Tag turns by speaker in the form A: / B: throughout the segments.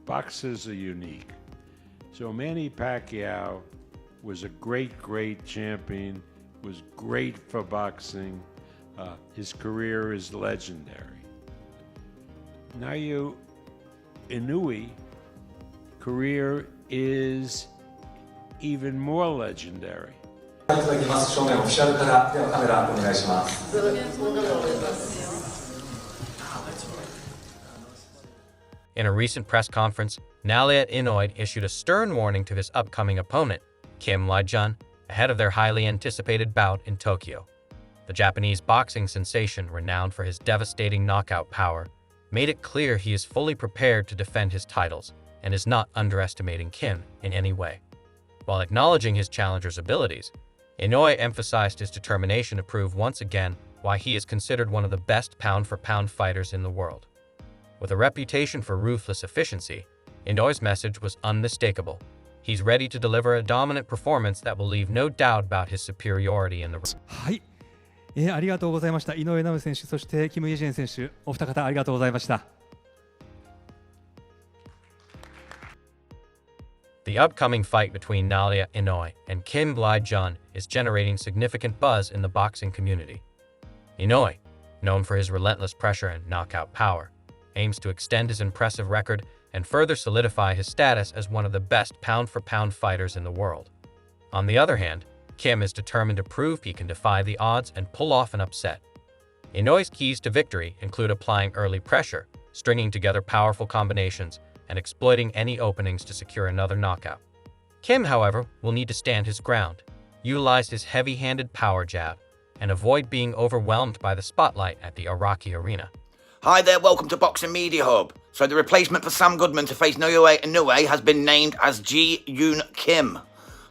A: boxers are unique. So Manny Pacquiao was a great champion, was great for boxing. His career is legendary. Naoya Inoue career is even more legendary.
B: In a recent press conference, Naoya Inoue issued a stern warning to his upcoming opponent, Kim Lee-jun, ahead of their highly anticipated bout in Tokyo. The Japanese boxing sensation, renowned for his devastating knockout power, made it clear he is fully prepared to defend his titles and is not underestimating Kim in any way. While acknowledging his challenger's abilities, Inoue emphasized his determination to prove once again why he is considered one of the best pound-for-pound fighters in the world. With a reputation for ruthless efficiency, Inoue's message was unmistakable. He's ready to deliver a dominant performance that will leave no doubt about his superiority in the ring.
C: はい、ありがとうございました。井上尚弥選手、そしてキム・イェジェン選手、お二方ありがとうございました。
B: The upcoming fight between Naoya Inoue and Kim Lee-jun is generating significant buzz in the boxing community. Inoue, known for his relentless pressure and knockout power, aims to extend his impressive record and further solidify his status as one of the best pound-for-pound fighters in the world. On the other hand, Kim is determined to prove he can defy the odds and pull off an upset. Inoue's keys to victory include applying early pressure, stringing together powerful combinations, and exploiting any openings to secure another knockout. Kim, however, will need to stand his ground, utilize his heavy-handed power jab, and avoid being overwhelmed by the spotlight at the Araki Arena.
D: Hi there, welcome to Boxing Media Hub. So the replacement for Sam Goodman to face Naoya Inoue has been named as Joon Kim.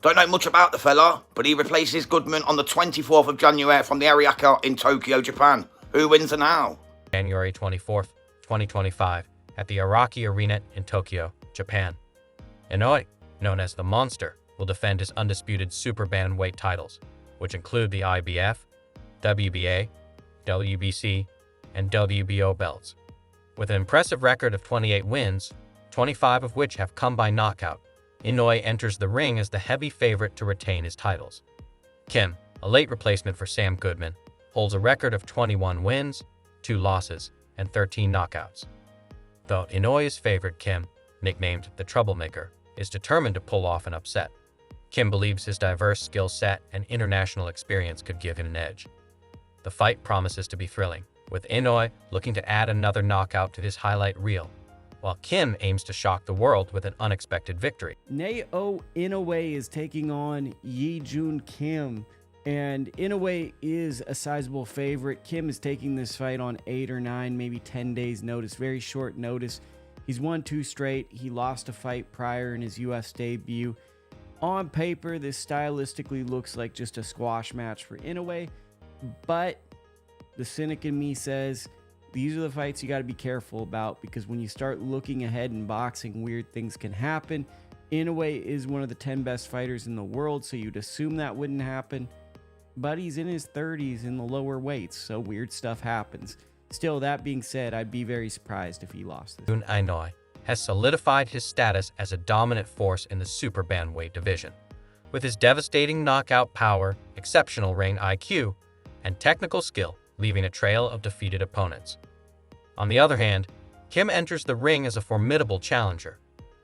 D: Don't know much about the fella, but he replaces Goodman on the 24th of January from the Ariake in Tokyo, Japan. Who wins and how?
B: January 24th, 2025, at the Araki Arena in Tokyo, Japan. Inoue, known as the Monster, will defend his undisputed super bantamweight titles, which include the IBF, WBA, WBC, and WBO belts. With an impressive record of 28 wins, 25 of which have come by knockout, Inoue enters the ring as the heavy favorite to retain his titles. Kim, a late replacement for Sam Goodman, holds a record of 21 wins, 2 losses, and 13 knockouts. Though Inoue's favorite, Kim, nicknamed the Troublemaker, is determined to pull off an upset. Kim believes his diverse skill set and international experience could give him an edge. The fight promises to be thrilling, with Inoue looking to add another knockout to his highlight reel, while Kim aims to shock the world with an unexpected victory.
E: Naoya Inoue is taking on Joon Kim, and Inoue is a sizable favorite. Kim is taking this fight on 8 or 9, maybe 10 days notice, very short notice. He's won 2 straight. He lost a fight prior in his UFC debut. On paper, this stylistically looks like just a squash match for Inoue, but the cynic in me says these are the fights you got to be careful about, because when you start looking ahead in boxing, weird things can happen. Inoue is one of the 10 best fighters in the world, so you'd assume that wouldn't happen. But he's in his 30s in the lower weights, so weird stuff happens. Still, that being said, I'd be very surprised if he lost this.
B: Joon Inoue has solidified his status as a dominant force in the super bantamweight division. With his devastating knockout power, exceptional ring IQ, and technical skill, leaving a trail of defeated opponents. On the other hand, Kim enters the ring as a formidable challenger.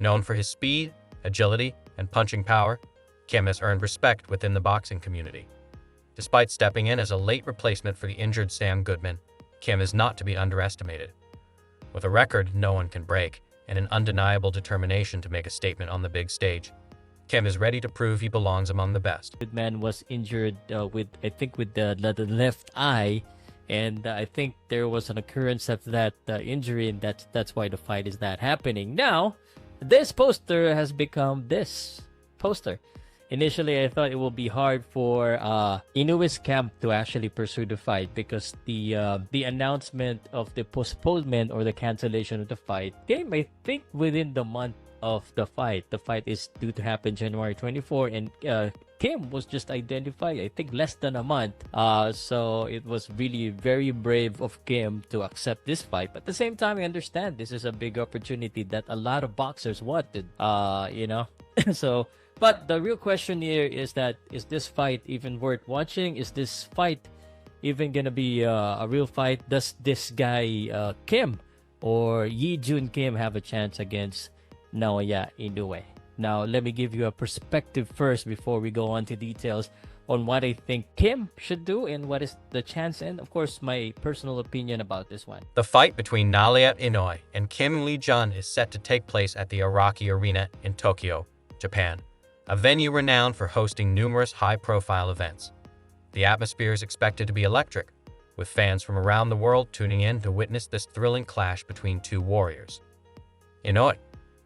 B: Known for his speed, agility, and punching power, Kim has earned respect within the boxing community. Despite stepping in as a late replacement for the injured Sam Goodman, Kim is not to be underestimated. With a record no one can break and an undeniable determination to make a statement on the big stage, Kim is ready to prove he belongs among the best.
F: Goodman was injured with the left eye, and I think there was an occurrence of that injury, and that's why the fight is that happening. Now, this poster has become this poster. Initially, I thought it will be hard for Inoue's camp to actually pursue the fight, because the announcement of the postponement or the cancellation of the fight came, I think, within the month of the fight. The fight is due to happen January 24, and Kim was just identified, I think, less than a month. So it was really very brave of Kim to accept this fight. But at the same time, I understand this is a big opportunity that a lot of boxers wanted. So, but the real question here is that, is this fight even worth watching? Is this fight even gonna be a real fight? Does this guy Kim or Joon Kim have a chance against Naoya Inoue? Now, let me give you a perspective first before we go on to details on what I think Kim should do and what is the chance, and of course my personal opinion about this one.
B: The fight between Naoya Inoue and Kim Lee-jun is set to take place at the Araki Arena in Tokyo, Japan, a venue renowned for hosting numerous high-profile events. The atmosphere is expected to be electric, with fans from around the world tuning in to witness this thrilling clash between two warriors. Inoue,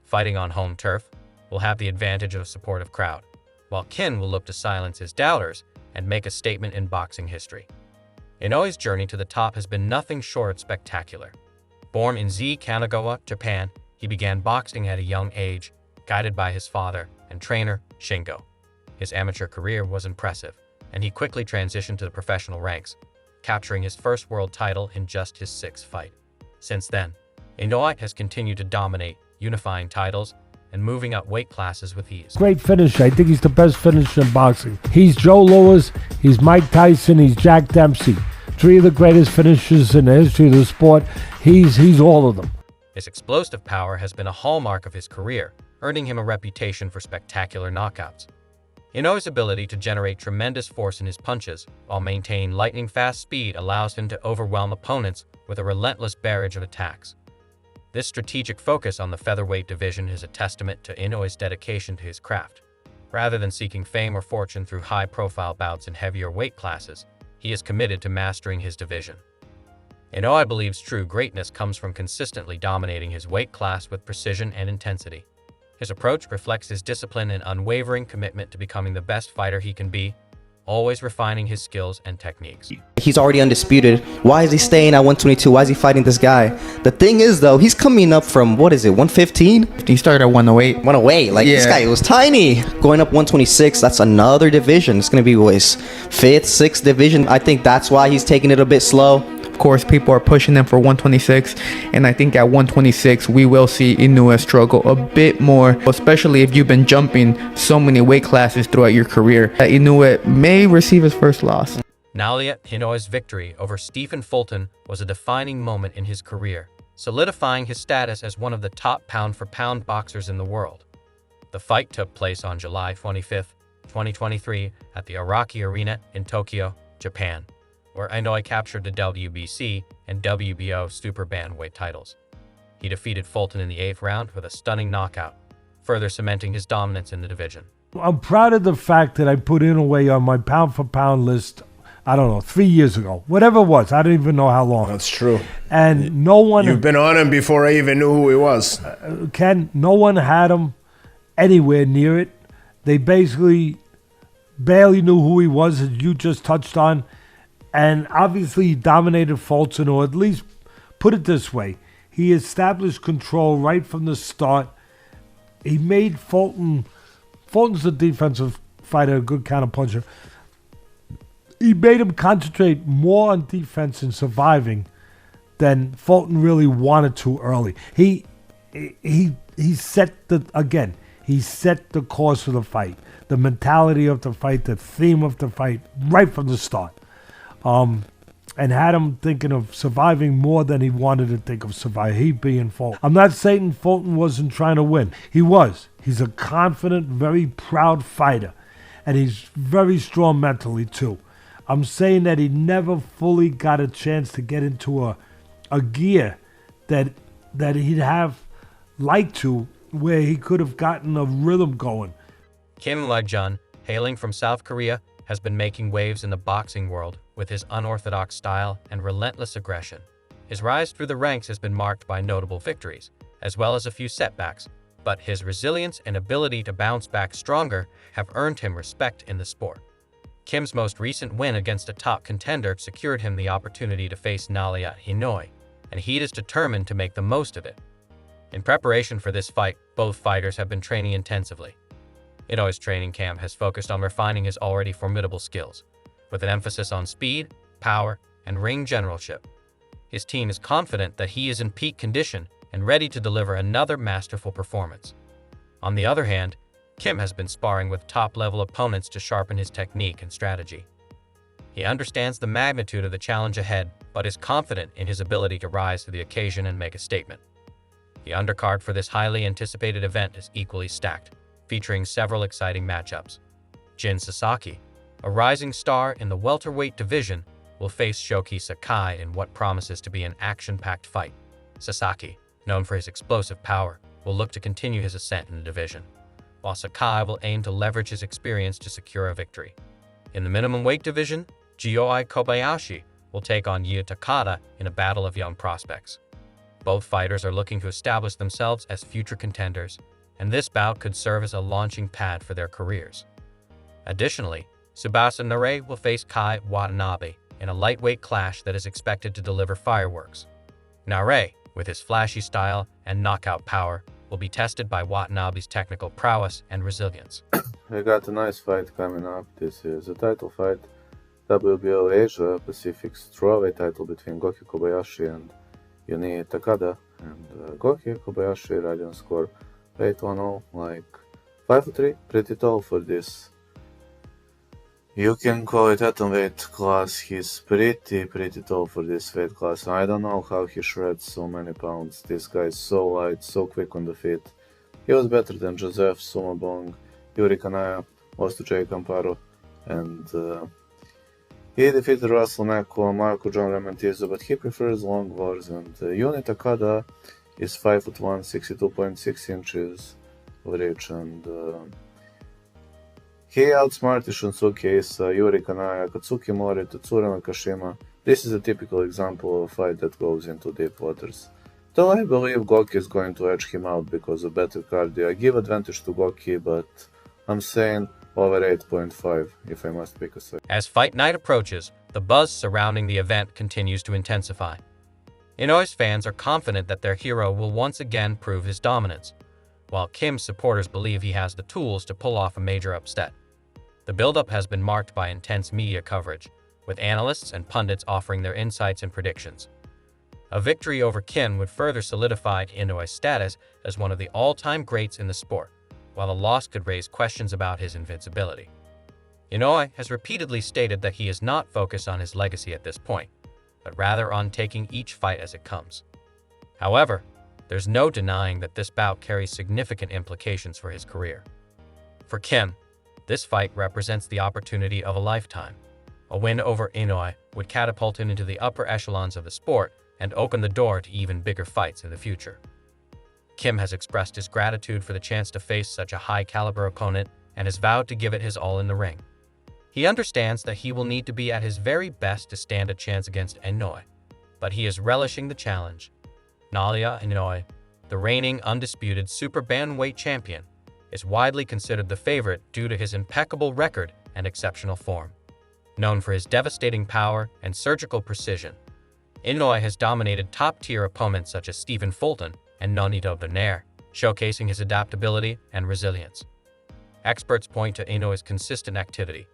B: fighting on home turf, will have the advantage of a supportive crowd, while Kim will look to silence his doubters and make a statement in boxing history. Inoue's journey to the top has been nothing short of spectacular. Born in Kanagawa, Japan, he began boxing at a young age, guided by his father and trainer, Shingo. His amateur career was impressive, and he quickly transitioned to the professional ranks, capturing his first world title in just his 6th fight. Since then, Inoue has continued to dominate, unifying titles and moving up weight classes with ease.
G: Great finisher. I think he's the best finisher in boxing. He's Joe Louis, he's Mike Tyson, he's Jack Dempsey. 3 of the greatest finishers in the history of the sport. He's all of them.
B: His explosive power has been a hallmark of his career, earning him a reputation for spectacular knockouts. Inoue's ability to generate tremendous force in his punches while maintaining lightning-fast speed allows him to overwhelm opponents with a relentless barrage of attacks. This strategic focus on the featherweight division is a testament to Inoue's dedication to his craft. Rather than seeking fame or fortune through high-profile bouts in heavier weight classes, he is committed to mastering his division. Inoue believes true greatness comes from consistently dominating his weight class with precision and intensity. His approach reflects his discipline and unwavering commitment to becoming the best fighter he can be, always refining his skills and techniques.
H: He's already undisputed. Why is he staying at 122? Why is he fighting this guy? The thing is, though, he's coming up from, 115?
I: He started at 108.
H: 108. This guy was tiny. Going up 126, that's another division. It's going to be his 5th, 6th division. I think that's why he's taking it a bit slow.
I: Of course, people are pushing him for 126, and I think at 126 we will see Inoue struggle a bit more, especially if you've been jumping so many weight classes throughout your career. Inoue may receive his first loss.
B: Naoya Inoue's victory over Stephen Fulton was a defining moment in his career, solidifying his status as one of the top pound-for-pound boxers in the world. The fight took place on July 25, 2023 at the Araki Arena in Tokyo, Japan, where Inoue captured the WBC and WBO super bantamweight titles. He defeated Fulton in the 8th round with a stunning knockout, further cementing his dominance in the division.
G: I'm proud of the fact that I put Inoue on my pound-for-pound list, 3 years ago. Whatever it was. I don't even know how long.
J: That's true.
G: And no one...
J: You've been on him before I even knew who he was.
G: Ken, no one had him anywhere near it. They basically barely knew who he was, as you just touched on. And obviously he dominated Fulton, or at least put it this way, he established control right from the start. He made Fulton's a defensive fighter, a good counter puncher. He made him concentrate more on defense and surviving than Fulton really wanted to early. He set the course of the fight, the mentality of the fight, the theme of the fight right from the start. And had him thinking of surviving more than he wanted to think of surviving, he being Fulton. I'm not saying Fulton wasn't trying to win. He was. He's a confident, very proud fighter. And he's very strong mentally, too. I'm saying that he never fully got a chance to get into a gear that he'd have liked to, where he could have gotten a rhythm going.
B: Kim Lee-jun, hailing from South Korea, has been making waves in the boxing world with his unorthodox style and relentless aggression. His rise through the ranks has been marked by notable victories, as well as a few setbacks, but his resilience and ability to bounce back stronger have earned him respect in the sport. Kim's most recent win against a top contender secured him the opportunity to face Naoya Inoue, and he is determined to make the most of it. In preparation for this fight, both fighters have been training intensively. Inoue's training camp has focused on refining his already formidable skills, with an emphasis on speed, power, and ring generalship. His team is confident that he is in peak condition and ready to deliver another masterful performance. On the other hand, Kim has been sparring with top-level opponents to sharpen his technique and strategy. He understands the magnitude of the challenge ahead, but is confident in his ability to rise to the occasion and make a statement. The undercard for this highly anticipated event is equally stacked, featuring several exciting matchups. Jin Sasaki, a rising star in the welterweight division, will face Shoki Sakai in what promises to be an action-packed fight. Sasaki, known for his explosive power, will look to continue his ascent in the division, while Sakai will aim to leverage his experience to secure a victory. In the minimum weight division, Gioi Kobayashi will take on Yu Takada in a battle of young prospects. Both fighters are looking to establish themselves as future contenders, and this bout could serve as a launching pad for their careers. Additionally, Tsubasa Nare will face Kai Watanabe in a lightweight clash that is expected to deliver fireworks. Nare, with his flashy style and knockout power, will be tested by Watanabe's technical prowess and resilience.
K: We got a nice fight coming up. This is a title fight. WBO Asia Pacific strawweight title between Goki Kobayashi and Yuni Takada. And Goki Kobayashi Radiant score 8-1-0, like 5-3, pretty tall for this. You can call it atomweight class. He's pretty tall for this weight class. I don't know how he shreds so many pounds. This guy is so light, so quick on the feet. He was better than Joseph Sumabong, Yuri Kanaya, lost to Jay Camparo, and he defeated Russell Neko, Marco John Ramantizo, but he prefers long wars. And Yuni Takada is 5'1", 62.6 inches of reach, and he outsmarted Shunsuke Issa, Yuri Kanaya, Katsuki Mori, Tetsuro Nakashima. This is a typical example of a fight that goes into deep waters. Though I believe Goki is going to edge him out because of better cardio, I give advantage to Goki, but I'm saying over 8.5 if I must pick a side.
B: As fight night approaches, the buzz surrounding the event continues to intensify. Inoue's fans are confident that their hero will once again prove his dominance, while Kim's supporters believe he has the tools to pull off a major upset. The build-up has been marked by intense media coverage, with analysts and pundits offering their insights and predictions. A victory over Kim would further solidify Inoue's status as one of the all-time greats in the sport, while a loss could raise questions about his invincibility. Inoue has repeatedly stated that he is not focused on his legacy at this point, but rather on taking each fight as it comes. However, there's no denying that this bout carries significant implications for his career. For Kim, this fight represents the opportunity of a lifetime. A win over Inoue would catapult him into the upper echelons of the sport and open the door to even bigger fights in the future. Kim has expressed his gratitude for the chance to face such a high-caliber opponent and has vowed to give it his all in the ring. He understands that he will need to be at his very best to stand a chance against Inoue, but he is relishing the challenge. Naoya Inoue, the reigning undisputed super bantamweight champion, is widely considered the favorite due to his impeccable record and exceptional form. Known for his devastating power and surgical precision, Inoue has dominated top-tier opponents such as Stephen Fulton and Nonito Donaire, showcasing his adaptability and resilience. Experts point to Inoue's consistent activity,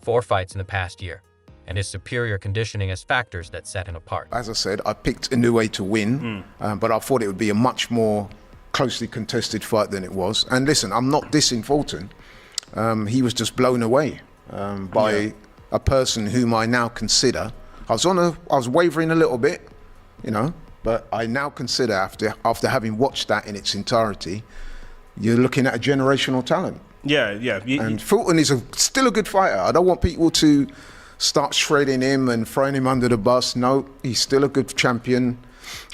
B: 4 fights in the past year, and his superior conditioning as factors that set him apart.
J: As I said, I picked Inoue to win, but I thought it would be a much more closely contested fight than it was. And listen, I'm not dissing Fulton. He was just blown away by a person whom I now consider. I was wavering a little bit, you know, but I now consider after having watched that in its entirety, you're looking at a generational talent. And Fulton is still a good fighter. I don't want people to start shredding him and throwing him under the bus. No, he's still a good champion.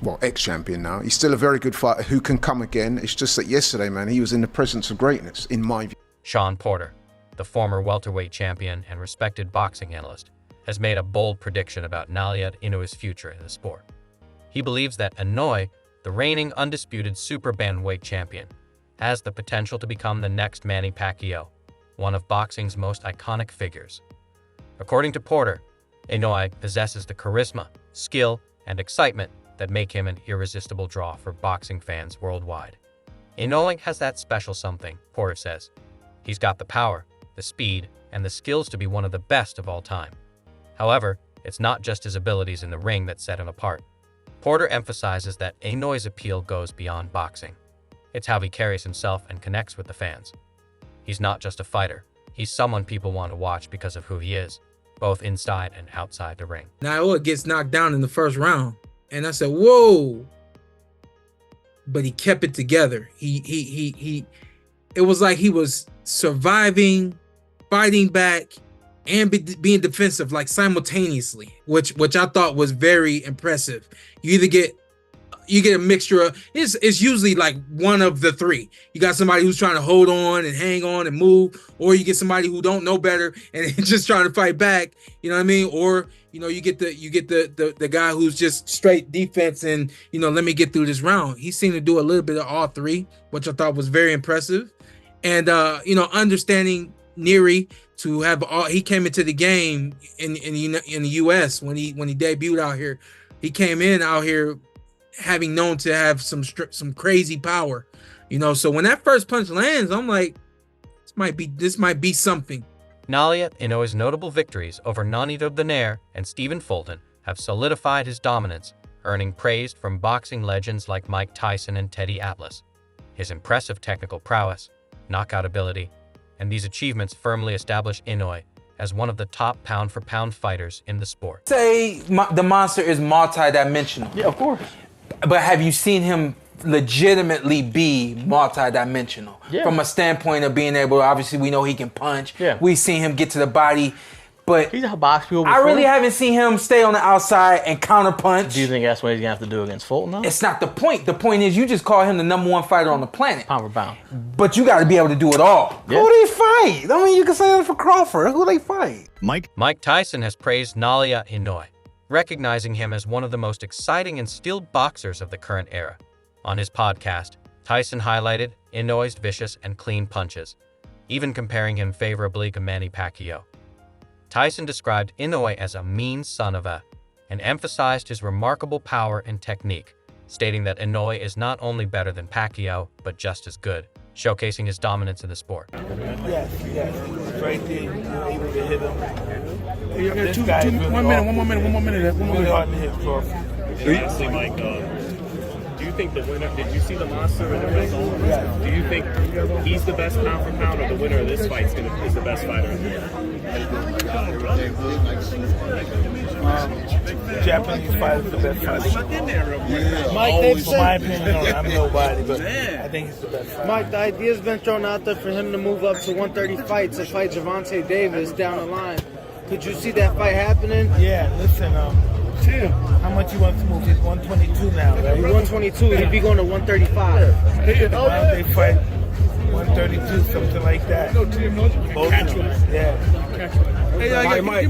J: Well, ex-champion now. He's still a very good fighter who can come again. It's just that yesterday, man, he was in the presence of greatness, in my view.
B: Sean Porter, the former welterweight champion and respected boxing analyst, has made a bold prediction about Naoya Inoue's future in the sport. He believes that Inoue, the reigning undisputed super bantamweight champion, has the potential to become the next Manny Pacquiao, one of boxing's most iconic figures. According to Porter, Inoue possesses the charisma, skill, and excitement that make him an irresistible draw for boxing fans worldwide. Inoue has that special something, Porter says. He's got the power, the speed, and the skills to be one of the best of all time. However, it's not just his abilities in the ring that set him apart. Porter emphasizes that Inoue's appeal goes beyond boxing. It's how he carries himself and connects with the fans. He's not just a fighter. He's someone people want to watch because of who he is, both inside and outside the ring.
L: Naoya gets knocked down in the first round, and I said, "Whoa!" But he kept it together. It was like he was surviving, fighting back, and being defensive, like simultaneously, which I thought was very impressive. You get a mixture of, it's usually like one of the three. You got somebody who's trying to hold on and hang on and move, or you get somebody who don't know better and just trying to fight back. You know what I mean? Or you get the guy who's just straight defense and let me get through this round. He seemed to do a little bit of all three, which I thought was very impressive. And understanding Neri to have he came into the game in the US when he debuted out here. He came in out here having known to have some crazy power, so when that first punch lands, I'm like, this might be something.
B: Naoya Inoue's notable victories over Nonito Donaire and Stephen Fulton have solidified his dominance, earning praise from boxing legends like Mike Tyson and Teddy Atlas. His impressive technical prowess, knockout ability, and these achievements firmly establish Inoue as one of the top pound-for-pound fighters in the sport.
M: Say the monster is multi-dimensional.
F: Yeah, of course.
M: But have you seen him legitimately be multi-dimensional?
F: Yeah.
M: From a standpoint of being able, obviously we know he can punch.
F: Yeah.
M: We've seen him get to the body, but
F: He's a box people
M: I really haven't seen him stay on the outside and counter punch.
F: Do you think that's what he's going to have to do against Fulton, though?
M: It's not the point. The point is you just call him the #1 fighter on the planet.
F: Pound for pound.
M: But you got to be able to do it all.
F: Yeah.
M: Who they fight? I mean, you can say that for Crawford. Who they fight?
B: Mike Tyson has praised Naoya Inoue, recognizing him as one of the most exciting and skilled boxers of the current era. On his podcast, Tyson highlighted Inoue's vicious and clean punches, even comparing him favorably to Manny Pacquiao. Tyson described Inoue as a mean son of a, and emphasized his remarkable power and technique, stating that Inoue is not only better than Pacquiao, but just as good, showcasing his dominance in the sport.
N: Yes. Right there, you're able to hit him.
O: One more minute.
N: Really hard to hit, Crawford.
P: Lastly, Mike, do you think the winner, did you see the monster in the ring? Do you think he's the best pound for pound, or the winner of this fight is the best fighter?
N: Japanese fighter is the best fighter. Mike, they've said, my opinion, I'm nobody, but I think he's the best fighter.
O: Mike, the idea's been thrown out there for him to move up to 130 fights to fight Gervonta Davis down the line. Could you see that fight happening?
N: Yeah, listen, how much he wants to move? He's 122 now, right?
O: He's 122. He'd be going to 135.
N: They fight 132, something like that. Both of them. Yeah.
O: Hey,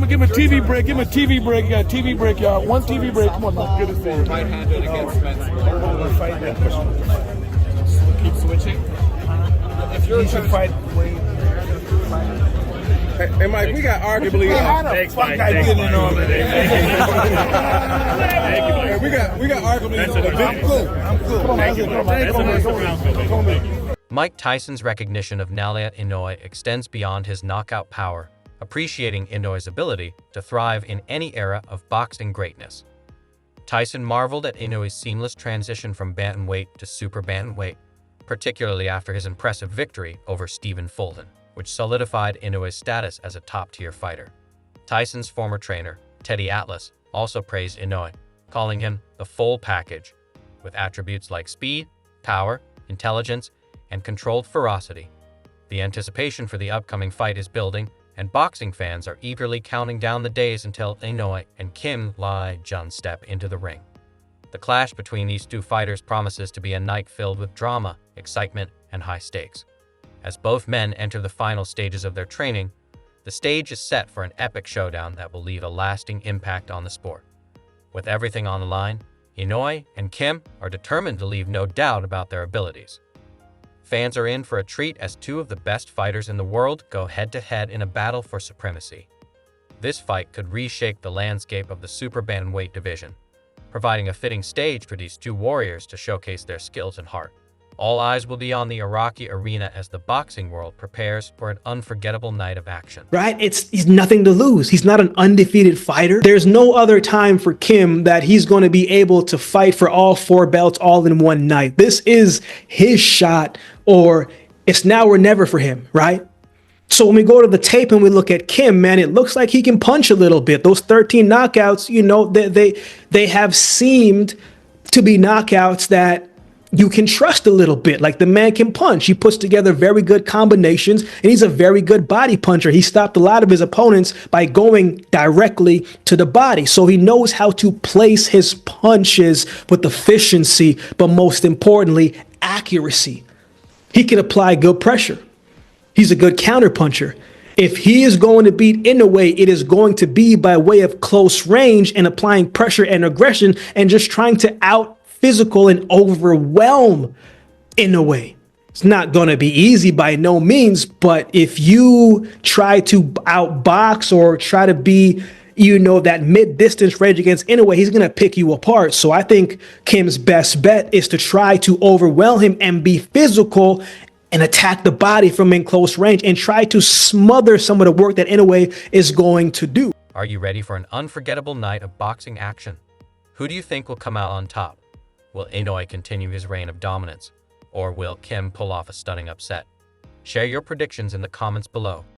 O: give him a TV break. Give him a TV break. You got a TV break, y'all. One TV break. Come on, man. Good to see you. Right handed against Spencer.
P: Keep switching.
N: He should fight way.
O: Hey, Mike, we got arguably.
P: Thanks, Mike. Thanks, Mike.
O: We got arguably. I'm good.
B: Mike Tyson's recognition of Naoya Inoue extends beyond his knockout power, appreciating Inoue's ability to thrive in any era of boxing greatness. Tyson marveled at Inoue's seamless transition from bantamweight to super bantamweight, particularly after his impressive victory over Stephen Fulton, which solidified Inoue's status as a top-tier fighter. Tyson's former trainer, Teddy Atlas, also praised Inoue, calling him the full package, with attributes like speed, power, intelligence, and controlled ferocity. The anticipation for the upcoming fight is building, and boxing fans are eagerly counting down the days until Inoue and Kim Lai-jun step into the ring. The clash between these two fighters promises to be a night filled with drama, excitement, and high stakes. As both men enter the final stages of their training, the stage is set for an epic showdown that will leave a lasting impact on the sport. With everything on the line, Inoue and Kim are determined to leave no doubt about their abilities. Fans are in for a treat as two of the best fighters in the world go head-to-head in a battle for supremacy. This fight could reshape the landscape of the super bantamweight division, providing a fitting stage for these two warriors to showcase their skills and heart, All eyes will be on the Iraqi arena as the boxing world prepares for an unforgettable night of action.
Q: Right? He's nothing to lose. He's not an undefeated fighter. There's no other time for Kim that he's going to be able to fight for all 4 belts all in one night. This is his shot, or it's now or never for him, right? So when we go to the tape and we look at Kim, man, it looks like he can punch a little bit. Those 13 knockouts, you know, they have seemed to be knockouts that you can trust a little bit. Like, the man can punch. He puts together very good combinations, and he's a very good body puncher. He stopped a lot of his opponents by going directly to the body. So he knows how to place his punches with efficiency, but most importantly, accuracy. He can apply good pressure. He's a good counter puncher. If he is going to beat Inoue, it is going to be by way of close range and applying pressure and aggression and just trying to out physical and overwhelm Inoue. It's not going to be easy by no means, but if you try to outbox or try to be, you know, that mid-distance range against Inoue, he's going to pick you apart. So I think Kim's best bet is to try to overwhelm him and be physical and attack the body from in close range and try to smother some of the work that Inoue is going to do.
B: Are you ready for an unforgettable night of boxing action? Who do you think will come out on top? Will Inoue continue his reign of dominance, or will Kim pull off a stunning upset? Share your predictions in the comments below.